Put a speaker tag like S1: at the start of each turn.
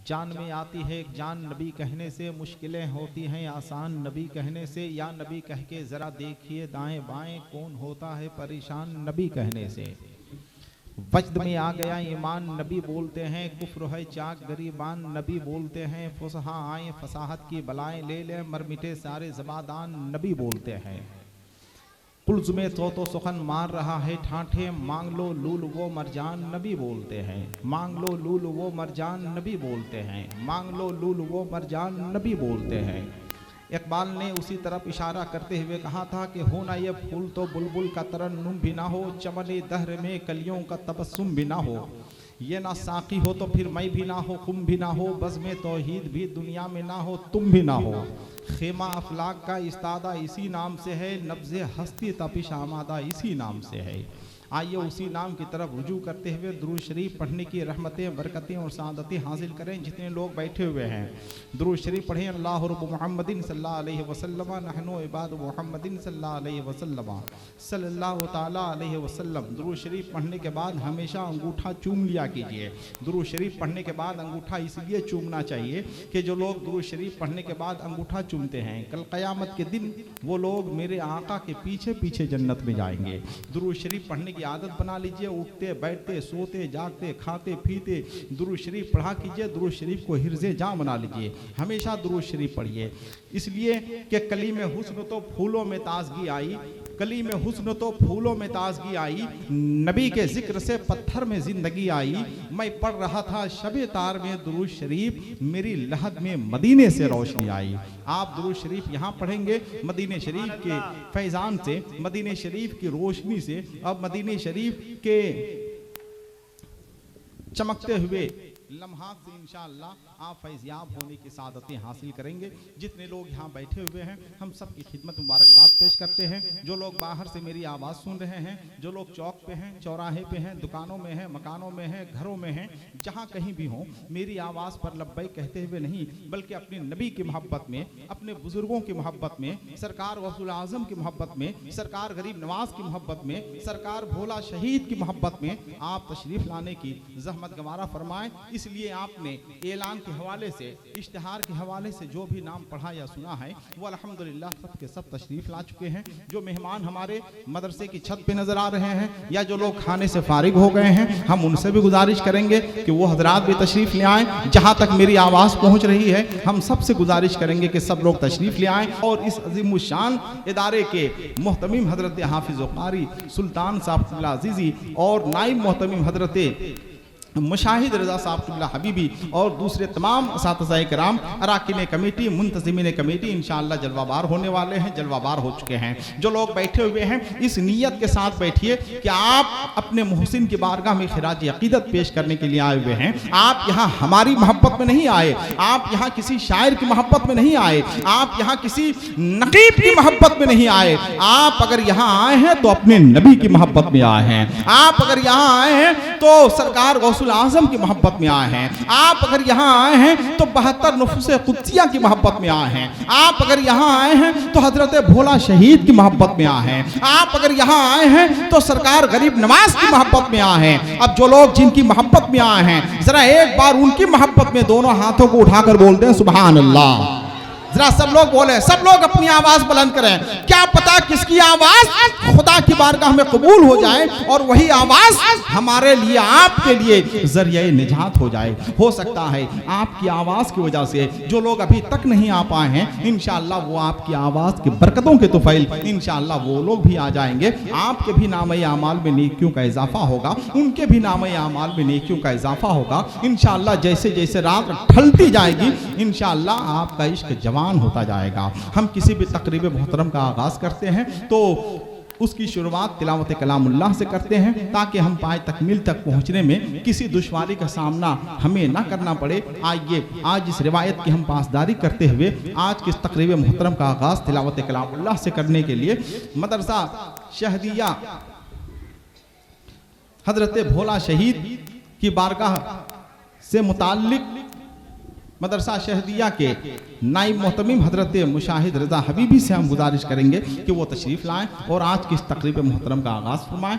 S1: जान में आती है एक जान नबी कहने से, मुश्किलें होती हैं आसान नबी कहने से। या नबी कह के ज़रा देखिए दाएं बाएं, कौन होता है परेशान नबी कहने से। वजद में आ गया ईमान नबी बोलते हैं, कुफ्र है चाक गरीबान नबी बोलते हैं। फुसहा आए फसाहत की बलाएं ले ले, मर मिटे सारे ज़बादान नबी बोलते हैं। पुल्स में तो सुखन मार रहा है ठाठे, मांग लो लूल वो मरजान नबी बोलते हैं। मांग लो लूल वो मरजान नबी बोलते हैं। मांग लो लूल वो मरजान नबी बोलते हैं। इकबाल ने उसी तरफ इशारा करते हुए कहा था कि हो ना ये फूल तो बुलबुल का तरन्नुम भी ना हो, चमने दहर में कलियों का तबस्सुम भी ना हो। ये ना साकी हो तो फिर मैं भी ना हो, खुम भी ना हो, बज़ में तौहीद भी दुनिया में ना हो, तुम भी ना हो। खेमा अफलाक का इस्तादा इसी नाम से है, नब्ज़े हस्ती तपिश आमादा इसी नाम से है। आइए उसी नाम की तरफ रुजू करते हुए दुरूद शरीफ पढ़ने की रहमतें बरकतें और सादतें हासिल करें। जितने लोग बैठे हुए हैं दुरूद शरीफ पढ़ें। अल्लाह रब्बु मुहम्मदिन सल्लल्लाहु अलैहि वसल्लम नहनु इबाद मुहम्मदिन सल्लल्लाहु अलैहि वसल्लम सल्लल्लाहु ताला अलैहि वसल्लम। दुरूद शरीफ पढ़ने के बाद हमेशा अंगूठा चूम लिया कीजिए। दुरूद शरीफ पढ़ने के बाद अंगूठा इसलिए चूमना चाहिए कि जो लोग दुरूद शरीफ पढ़ने के बाद अंगूठा चूमते हैं, कल क़यामत के दिन वो लोग मेरे आका के पीछे पीछे जन्नत में जाएंगे। दुरूद शरीफ पढ़ने की आदत बना लीजिए। उठते बैठते सोते जागते खाते पीते दुरूद शरीफ पढ़ा कीजिए। दुरूद शरीफ को हिर्ज़े जां बना लीजिए। हमेशा दुरूद शरीफ पढ़िए, इसलिए कि कली में हुस्न तो फूलों में ताजगी आई, कली में हुस्न तो फूलों में ताजगी आई, नबी के जिक्र से पत्थर में जिंदगी आई। मैं पढ़ रहा था शबे तार में दुरूद शरीफ, मेरी लहद में मदीने से रोशनी आई। आप दुरूद शरीफ यहाँ पढ़ेंगे मदीने शरीफ के फैज़ान से, मदीने शरीफ की रोशनी से, अब मदीने शरीफ के चमकते हुए लम्हात से इंशाअल्लाह आप फैज़याब होने की सादतें हासिल करेंगे। जितने लोग यहाँ बैठे हुए हैं हम सब की खिदमत मुबारकबाद पेश करते हैं। जो लोग बाहर से मेरी आवाज़ सुन रहे हैं, जो लोग चौक पे हैं, चौराहे पे हैं, दुकानों में हैं, मकानों में हैं, घरों में हैं, जहाँ कहीं भी हों, मेरी आवाज़ पर लब्बैक कहते हुए नहीं बल्कि अपने नबी की मोहब्बत में, अपने बुजुर्गों की मोहब्बत में, सरकार गौसुल आज़म की मोहब्बत में, सरकार गरीब नवाज की मोहब्बत में, सरकार भोला शहीद की मोहब्बत में आप तशरीफ़ लाने की ज़हमत गवारा फरमाएं। इसलिए आपने ऐलान के हवाले से, इश्तिहार के हवाले से जो भी नाम पढ़ा या सुना है वो अल्हम्दुलिल्लाह सब के सब तशरीफ़ ला चुके हैं। जो मेहमान हमारे मदरसे की छत पे नज़र आ रहे हैं या जो लोग खाने से फारिग हो गए हैं, हम उनसे भी गुजारिश करेंगे कि वो हजरात भी तशरीफ़ ले आएँ। जहाँ तक मेरी आवाज़ पहुँच रही है हम सबसे गुजारिश करेंगे कि सब लोग तशरीफ़ ले आएँ और इस अज़ीमुश्शान इदारे के मुहतमिम हज़रत हाफिज़ कारी सुल्तान साहब अज़ीज़ी और नाइब मुहतमिम हज़रत मुशाहिद रज़ा साहब हबीबी और दूसरे तमाम असातिज़ाए किराम, अराकीन कमेटी, मुंतज़िमीन कमेटी इंशाअल्लाह जलवाबार होने वाले हैं, जलवाबार हो चुके हैं। जो लोग बैठे हुए हैं इस नीयत के साथ बैठिए कि आप अपने मुहसिन की बारगाह में खिराज अक़ीदत पेश करने के लिए आए हुए हैं। आप यहाँ हमारी मोहब्बत में नहीं आए, आप यहाँ किसी शायर की मोहब्बत में नहीं आए, आप यहाँ किसी नक़ीब की मोहब्बत में नहीं आए। आप अगर यहाँ आए हैं तो अपने नबी की मोहब्बत में आए हैं। आप अगर यहाँ आए हैं तो सरकार गौसुल आज़म की मोहब्बत में आए हैं। आप अगर यहाँ आए हैं तो 72 नुफ़ूस कुद्सिया की मोहब्बत में आए हैं। आप अगर यहाँ आए हैं तो हजरत भोला शहीद की मोहब्बत में आए हैं। आप अगर यहाँ आए हैं तो सरकार गरीब नवाज की मोहब्बत में आए हैं। अब जो लोग जिनकी मोहब्बत में आए हैं जरा एक बार उनकी मोहब्बत में दोनों हाथों को उठाकर बोलते हैं सुभान अल्लाह। जरा सब लोग बोले, सब लोग अपनी आवाज बुलंद करें। क्या पता किसकी आवाज खुदा की बारगाह में कबूल हो जाए और वही आवाज हमारे लिए, आपके लिए जरिए निजात हो जाए। हो सकता है आपकी आवाज की वजह से जो लोग अभी तक नहीं आ पाए हैं इंशाअल्लाह वो आपकी आवाज की बरकतों के तुफैल इंशाअल्लाह वो लोग भी आ जाएंगे। आपके भी नामे आमाल में नेकियों का इजाफा होगा, उनके भी नामे आमाल में नेकियों का इजाफा होगा इंशाअल्लाह। जैसे जैसे रात ढलती जाएगी इंशाअल्लाह आपका इश्क जवान होता जाएगा। हम किसी भी तकरीब मोहतरम का आगाज करते हैं तो उसकी शुरुआत तिलावत कलामुल्लाह से करते हैं ताकि हम पाए तकमील तक पहुंचने में किसी दुश्वारी का सामना हमें ना करना पड़े। आइए आज इस रिवायत की हम पासदारी करते हुए आज की इस तकरीब मोहतरम का आगाज तिलावत कलामुल्लाह से करने के लिए मदरसा शहदिया हजरत भोला शहीद की बारगाह से मुताल्लिक मदरसा शहदिया के नाइब मोहतमिम हजरत मुशाहिद रज़ा हबीबी से हम गुजारिश करेंगे कि वो तशरीफ़ लाएं और आज की इस तकरीब मोहतरम का आगाज़ फरमाएं।